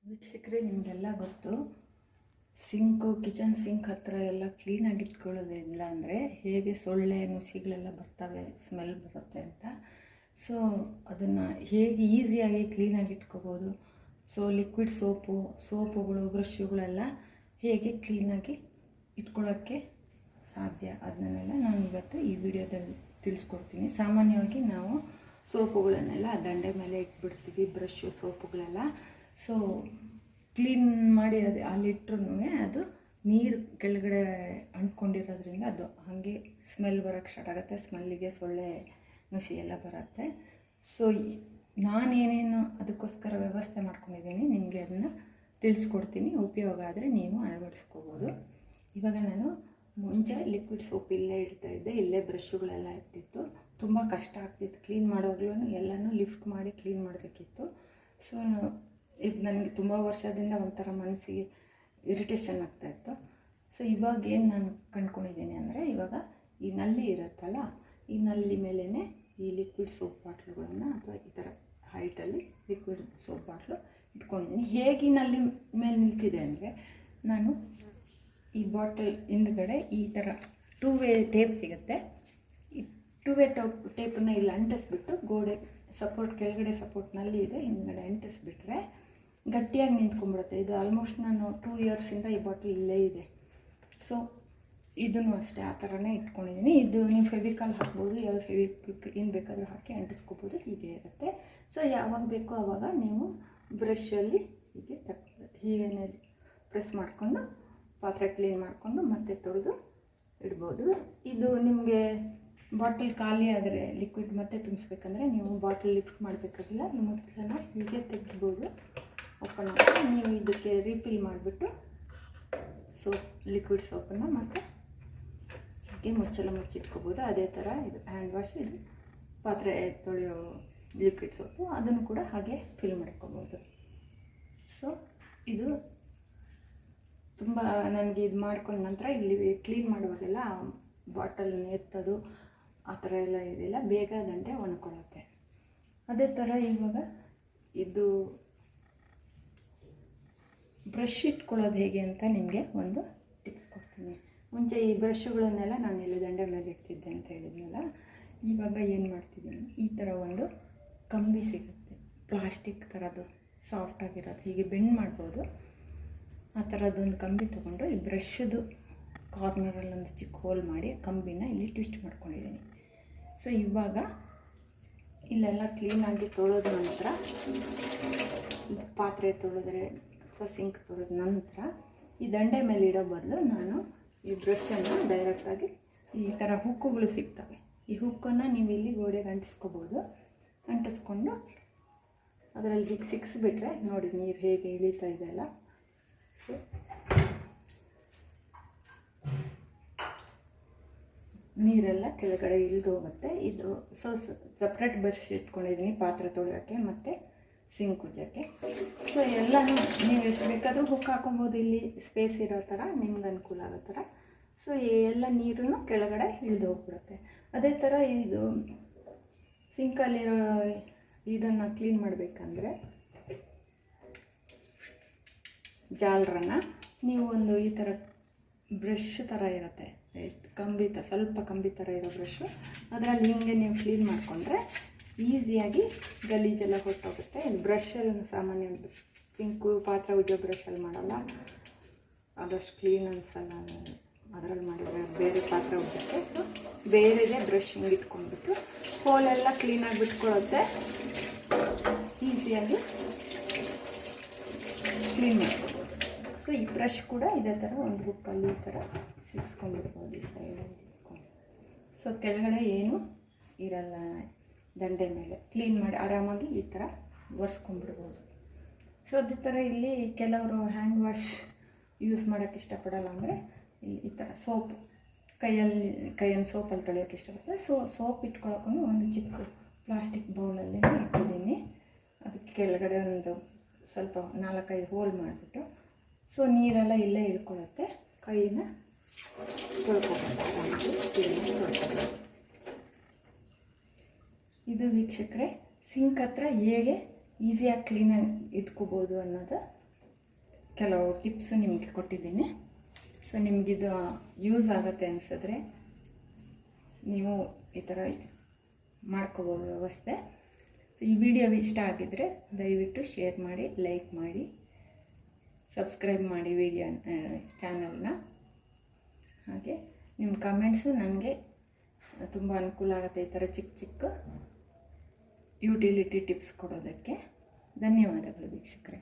ವೀಕ್ಷಕರೇ, ನಿಮಗೆಲ್ಲ ಗೊತ್ತು, ಕಿಚನ್ ಸಿಂಕ್ ಹತ್ತಿರ ಎಲ್ಲ ಕ್ಲೀನಾಗಿ ಇಟ್ಕೊಳ್ಳೋದಿಲ್ಲ ಅಂದರೆ ಹೇಗೆ ಸೊಳ್ಳೆ ನುಸಿಗಳೆಲ್ಲ ಬರ್ತವೆ, ಸ್ಮೆಲ್ ಬರುತ್ತೆ ಅಂತ. ಸೊ ಅದನ್ನು ಹೇಗೆ ಈಸಿಯಾಗಿ ಕ್ಲೀನಾಗಿ ಇಟ್ಕೋಬೋದು, ಲಿಕ್ವಿಡ್ ಸೋಪುಗಳು ಬ್ರಷ್ಗಳೆಲ್ಲ ಹೇಗೆ ಕ್ಲೀನಾಗಿ ಇಟ್ಕೊಳ್ಳೋಕ್ಕೆ ಸಾಧ್ಯ, ಅದನ್ನೆಲ್ಲ ನಾನು ಇವತ್ತು ಈ ವಿಡಿಯೋದಲ್ಲಿ ತಿಳಿಸ್ಕೊಡ್ತೀನಿ. ಸಾಮಾನ್ಯವಾಗಿ ನಾವು ಸೋಪುಗಳನ್ನೆಲ್ಲ ದಂಡೆ ಮೇಲೆ ಇಟ್ಬಿಡ್ತೀವಿ, ಬ್ರಷ್ಷು ಸೋಪುಗಳೆಲ್ಲ. ಸೊ ಕ್ಲೀನ್ ಮಾಡಿ ಅಲ್ಲಿಟ್ರೂ ಅದು ನೀರು ಕೆಳಗಡೆ ಅಂಟ್ಕೊಂಡಿರೋದ್ರಿಂದ ಅದು ಹಾಗೆ ಸ್ಮೆಲ್ ಬರೋಕ್ಕೆ ಸ್ಟಾರ್ಟ್ ಆಗುತ್ತೆ. ಸ್ಮೆಲ್ಲಿಗೆ ಸೊಳ್ಳೆ ನುಸಿ ಎಲ್ಲ ಬರುತ್ತೆ. ಸೊ ನಾನೇನೇನು ಅದಕ್ಕೋಸ್ಕರ ವ್ಯವಸ್ಥೆ ಮಾಡ್ಕೊಂಡಿದ್ದೀನಿ ನಿಮಗೆ ಅದನ್ನು ತಿಳಿಸ್ಕೊಡ್ತೀನಿ. ಉಪಯೋಗ ಆದರೆ ನೀವು ಅಳವಡಿಸ್ಕೋಬೋದು. ಇವಾಗ ನಾನು ಮುಂಚೆ ಲಿಕ್ವಿಡ್ ಸೋಪ್ ಇಲ್ಲೇ ಇಡ್ತಾಯಿದ್ದೆ, ಇಲ್ಲೇ ಬ್ರಷ್ಗಳೆಲ್ಲ ಇರ್ತಿತ್ತು. ತುಂಬ ಕಷ್ಟ ಆಗ್ತಿತ್ತು ಕ್ಲೀನ್ ಮಾಡುವಾಗಲೂ, ಎಲ್ಲನೂ ಲಿಫ್ಟ್ ಮಾಡಿ ಕ್ಲೀನ್ ಮಾಡಬೇಕಿತ್ತು. ಸೊ ಇದು ನನಗೆ ತುಂಬ ವರ್ಷದಿಂದ ಒಂಥರ ಮನಸ್ಸಿಗೆ ಇರಿಟೇಷನ್ ಆಗ್ತಾಯಿತ್ತು. ಸೊ ಇವಾಗ ಏನು ನಾನು ಕಂಡ್ಕೊಂಡಿದ್ದೀನಿ ಅಂದರೆ, ಇವಾಗ ಈ ನಲ್ಲಿ ಇರುತ್ತಲ್ಲ, ಈ ನಲ್ಲಿ ಮೇಲೇ ಈ ಲಿಕ್ವಿಡ್ ಸೋಪ್ ಬಾಟ್ಲುಗಳನ್ನು ಅಥವಾ ಈ ಥರ ಹೈಟಲ್ಲಿ ಲಿಕ್ವಿಡ್ ಸೋಪ್ ಬಾಟ್ಲು ಇಟ್ಕೊಂಡಿದ್ದೀನಿ. ಹೇಗೆ ಈ ನಲ್ಲಿ ಮೇಲೆ ನಿಲ್ತಿದೆ ಅಂದರೆ, ನಾನು ಈ ಬಾಟಲ್ ಹಿಂದ್ಗಡೆ ಈ ಥರ 2 ವೇ ಟೇಪ್ ಸಿಗುತ್ತೆ. ಈ 2 ವೇ ಟೇಪನ್ನು ಇಲ್ಲಿ ಅಂಟಿಸ್ಬಿಟ್ಟು ಗೋಡೆ ಸಪೋರ್ಟ್, ಕೆಳಗಡೆ ಸಪೋರ್ಟ್ನಲ್ಲಿ ಇದೆ, ಹಿಂದ್ಗಡೆ ಅಂಟಿಸ್ಬಿಟ್ರೆ ಗಟ್ಟಿಯಾಗಿ ನಿಂತ್ಕೊಂಡ್ಬಿಡುತ್ತೆ. ಇದು ಆಲ್ಮೋಸ್ಟ್ ನಾನು 2 ಇಯರ್ಸಿಂದ ಈ ಬಾಟಲ್ ಇಲ್ಲೇ ಇದೆ. ಸೊ ಇದನ್ನು ಅಷ್ಟೇ ಆ ಥರನೇ ಇಟ್ಕೊಂಡಿದ್ದೀನಿ. ಇದು ನೀವು ಫೆವಿಕಾಲ್ ಹಾಕ್ಬೋದು, ಯಾವ ಫೆವಿಕ್ವಿಕ್ ಏನು ಬೇಕಾದರೂ ಹಾಕಿ ಅಂಟಿಸ್ಕೋಬೋದು, ಹೀಗೆ ಇರುತ್ತೆ. ಸೊ ಯಾವಾಗ ಬೇಕೋ ಆವಾಗ ನೀವು ಬ್ರಷಲ್ಲಿ ಹೀಗೆ ಪ್ರೆಸ್ ಮಾಡಿಕೊಂಡು ಪಾತ್ರೆ ಕ್ಲೀನ್ ಮಾಡಿಕೊಂಡು ಮತ್ತೆ ತೊಳೆದು ಇಡ್ಬೋದು. ಇದು ನಿಮಗೆ ಬಾಟಲ್ ಖಾಲಿ ಆದರೆ ಲಿಕ್ವಿಡ್ ಮತ್ತೆ ತುಂಬಿಸ್ಬೇಕಂದ್ರೆ ನೀವು ಬಾಟಲ್ ಲಿಫ್ಟ್ ಮಾಡಬೇಕಾಗಿಲ್ಲ, ಈ ಮುಚ್ಚಳನ ಹೀಗೆ ತೆಗಿಬೋದು. ಓಪನ್ ಆಗಿ ನೀವು ಇದಕ್ಕೆ ರೀಫಿಲ್ ಮಾಡಿಬಿಟ್ಟು ಲಿಕ್ವಿಡ್ ಸೋಪನ್ನು ಮತ್ತು ಹೀಗೆ ಮುಚ್ಚಳ ಮುಚ್ಚಿಟ್ಕೋಬೋದು. ಅದೇ ಥರ ಇದು ಹ್ಯಾಂಡ್ ವಾಶ್, ಇದು ಪಾತ್ರೆ ತೊಳೆಯೋ ಲಿಕ್ವಿಡ್ ಸೋಪು, ಅದನ್ನು ಕೂಡ ಹಾಗೆ ಫಿಲ್ ಮಾಡ್ಕೋಬೋದು. ಸೊ ಇದು ತುಂಬ ನನಗೆ ಇದು ಮಾಡ್ಕೊಂಡ ನಂತರ ಇಲ್ಲಿ ಕ್ಲೀನ್ ಮಾಡುವಾಗೆಲ್ಲ ಬಾಟಲ್ ಎತ್ತೋದು ಆ ಥರ ಎಲ್ಲ ಇದೆಲ್ಲ ಬೇಗ ದಂಡೆ ಒಣಕೊಳ್ಳುತ್ತೆ. ಅದೇ ಥರ ಇವಾಗ ಇದು ಬ್ರಷ್ ಇಟ್ಕೊಳ್ಳೋದು ಹೇಗೆ ಅಂತ ನಿಮಗೆ ಒಂದು ಟಿಪ್ಸ್ ಕೊಡ್ತೀನಿ. ಮುಂಚೆ ಈ ಬ್ರಷ್ಗಳನ್ನೆಲ್ಲ ನಾನು ಇಲ್ಲಿ ದಂಡೆ ಮೇಲೆ ಇಡ್ತಿದ್ದೆ ಅಂತ ಹೇಳಿದ್ನಲ್ಲ, ಇವಾಗ ಏನು ಮಾಡ್ತಿದ್ದೀನಿ, ಈ ಥರ ಒಂದು ಕಂಬಿ ಸಿಗುತ್ತೆ, ಪ್ಲಾಸ್ಟಿಕ್ ಥರದ್ದು ಸಾಫ್ಟಾಗಿರೋದು, ಹೀಗೆ ಬೆಂಡ್ ಮಾಡ್ಬೋದು. ಆ ಥರದ್ದೊಂದು ಕಂಬಿ ತೊಗೊಂಡು ಈ ಬ್ರಷ್ದು ಕಾರ್ನರಲ್ಲೊಂದು ಚಿಕ್ಕ ಹೋಲ್ ಮಾಡಿ ಕಂಬಿನ ಇಲ್ಲಿ ಟ್ವಿಸ್ಟ್ ಮಾಡ್ಕೊಂಡಿದ್ದೀನಿ. ಸೊ ಇವಾಗ ಇಲ್ಲೆಲ್ಲ ಕ್ಲೀನಾಗಿ ತೊಳೆದ ನಂತರ, ಪಾತ್ರೆ ತೊಳೆದ್ರೆ ಅಥವಾ ಸಿಂಕ್ ತೊಳೆದ ನಂತರ ಈ ದಂಡೆ ಮೇಲೆ ಇಡೋ ಬದಲು ನಾನು ಈ ಬ್ರಷನ್ನು ಡೈರೆಕ್ಟಾಗಿ ಈ ಥರ ಹುಕ್ಕುಗಳು ಸಿಗ್ತವೆ, ಈ ಹುಕ್ಕನ್ನು ನೀವು ಇಲ್ಲಿ ಗೋಡೆಗೆ ಅಂಟಿಸ್ಕೋಬೋದು. ಅಂಟಿಸ್ಕೊಂಡು ಅದರಲ್ಲಿ ಹೀಗೆ ಸಿಕ್ಕಿಸ್ಬಿಟ್ರೆ ನೋಡಿ ನೀರು ಹೇಗೆ ಇಳೀತಾ ಇದೆಯಲ್ಲ. ನೀರೆಲ್ಲ ಕೆಳಗಡೆ ಇಳಿದು ಹೋಗುತ್ತೆ. ಇದು ಸಪ್ರೇಟ್ ಬ್ರಷ್ ಇಟ್ಕೊಂಡಿದ್ದೀನಿ ಪಾತ್ರೆ ತೊಳೆಯೋಕ್ಕೆ ಮತ್ತು ಸಿಂಕ್ ಉಜ್ಜೋಕ್ಕೆ. ಸೊ ಎಲ್ಲನೂ ನೀವು ಎಷ್ಟು ಬೇಕಾದರೂ ಹುಕ್ ಹಾಕೊಬೋದು, ಇಲ್ಲಿ ಸ್ಪೇಸ್ ಇರೋ ಥರ ನಿಮ್ಗೆ ಅನುಕೂಲ ಆಗೋ ಥರ. ಸೊ ಎಲ್ಲ ನೀರನ್ನು ಕೆಳಗಡೆ ಇಳಿದು ಹೋಗ್ಬಿಡುತ್ತೆ. ಅದೇ ಥರ ಇದು ಸಿಂಕಲ್ಲಿರೋ ಇದನ್ನು ಕ್ಲೀನ್ ಮಾಡಬೇಕಂದ್ರೆ ಜಾಲರನ್ನು ನೀವು ಒಂದು ಈ ಥರ ಬ್ರಷ್ ಥರ ಇರುತ್ತೆ, ಎಷ್ಟು ಸ್ವಲ್ಪ ಕಂಬಿ ಥರ ಇರೋ ಬ್ರಷು, ಅದರಲ್ಲಿ ಹಿಂಗೆ ನೀವು ಕ್ಲೀನ್ ಮಾಡಿಕೊಂಡ್ರೆ ಈಸಿಯಾಗಿ ಗಲೀಜೆಲ್ಲ ಹೊಟ್ಟೋಗುತ್ತೆ. ಇದು ಬ್ರಷಲ್ಲಿ ಸಾಮಾನ್ಯ ಸಿಂಕು ಪಾತ್ರೆ ಉಜ್ಜೋ ಬ್ರಷಲ್ಲಿ ಮಾಡಲ್ಲ, ಆದಷ್ಟು ಕ್ಲೀನ್ ಅನಿಸಲ್ಲ ಅದರಲ್ಲಿ ಮಾಡಿದರೆ ಬೇರೆ ಪಾತ್ರೆ ಉಜ್ಜೋಕ್ಕೆ. ಸೊ ಬೇರೆದೇ ಬ್ರಷ್ ಹಿಂಗೆ ಇಟ್ಕೊಂಡ್ಬಿಟ್ಟು ಹೋಲೆಲ್ಲ ಕ್ಲೀನಾಗಿ ಬಿಟ್ಕೊಳ್ಳುತ್ತೆ, ಈಸಿಯಾಗಿ ಕ್ಲೀನ್ ಮಾಡ್ಕೊಬೋದು. ಸೊ ಈ ಬ್ರಷ್ ಕೂಡ ಇದೇ ಥರ ಒಂದು ಬುಕ್ಕಲ್ಲಿ ಈ ಥರ ಸಿಕ್ಸ್ಕೊಂಡ್ಬಿಡ್ಬೋದು, ಈ ಸೈಡಲ್ಲಿ ಇಟ್ಕೊಂಡು. ಸೊ ಕೆಳಗಡೆ ಏನು ಇರಲ್ಲ, ದಂಡೆ ಮೇಲೆ ಕ್ಲೀನ್ ಮಾಡಿ ಆರಾಮಾಗಿ ಈ ಥರ ಒರೆಸ್ಕೊಂಡ್ಬಿಡ್ಬೋದು. ಸೊ ಅದೇ ಥರ ಇಲ್ಲಿ ಕೆಲವರು ಹ್ಯಾಂಡ್ ವಾಶ್ ಯೂಸ್ ಮಾಡೋಕ್ಕೆ ಇಷ್ಟಪಡಲ್ಲ ಅಂದರೆ ಈ ಥರ ಕೈಯನ್ನು ಸೋಪಲ್ಲಿ ತೊಳೆಯೋಕ್ಕೆ ಇಷ್ಟಪಡ್ತಾರೆ. ಸೊ ಸೋಪ್ ಇಟ್ಕೊಳ್ಳೋಕ್ಕೂ ಒಂದು ಚಿಕ್ಕ ಪ್ಲಾಸ್ಟಿಕ್ ಬೌಲಲ್ಲಿ ಇಟ್ಟಿದ್ದೀನಿ. ಅದಕ್ಕೆ ಕೆಳಗಡೆ ಒಂದು ಸ್ವಲ್ಪ 4-5 ಹೋಲ್ ಮಾಡಿಬಿಟ್ಟು ಸೊ ನೀರೆಲ್ಲ ಇಲ್ಲೇ ಇಳ್ಕೊಳ್ಳುತ್ತೆ. ಕೈನ ತೊಳ್ಕೊಬೋದು. ಇದು ವೀಕ್ಷಕರೇ ಸಿಂಕ್ ಹತ್ರ ಹೇಗೆ ಈಸಿಯಾಗಿ ಕ್ಲೀನಾಗಿ ಇಟ್ಕೋಬೋದು ಅನ್ನೋದು ಕೆಲವು ಟಿಪ್ಸು ನಿಮಗೆ ಕೊಟ್ಟಿದ್ದೀನಿ. ಸೊ ನಿಮಗಿದು ಯೂಸ್ ಆಗುತ್ತೆ ಅನಿಸಿದ್ರೆ ನೀವು ಈ ಥರ ಮಾಡ್ಕೋಬೋದು ವ್ಯವಸ್ಥೆ. ಸೊ ಈ ವಿಡಿಯೋ ಇಷ್ಟ ಆಗಿದ್ದರೆ ದಯವಿಟ್ಟು ಶೇರ್ ಮಾಡಿ, ಲೈಕ್ ಮಾಡಿ, ಸಬ್ಸ್ಕ್ರೈಬ್ ಮಾಡಿ ಚಾನಲ್ನ. ಹಾಗೆ ನಿಮ್ಮ ಕಮೆಂಟ್ಸು ನನಗೆ ತುಂಬ ಅನುಕೂಲ ಆಗುತ್ತೆ ಈ ಥರ ಚಿಕ್ಕ ಚಿಕ್ಕ ಯುಟಿಲಿಟಿ ಟಿಪ್ಸ್ ಕೊಡೋದಕ್ಕೆ. ಧನ್ಯವಾದಗಳು ವೀಕ್ಷಕರೇ.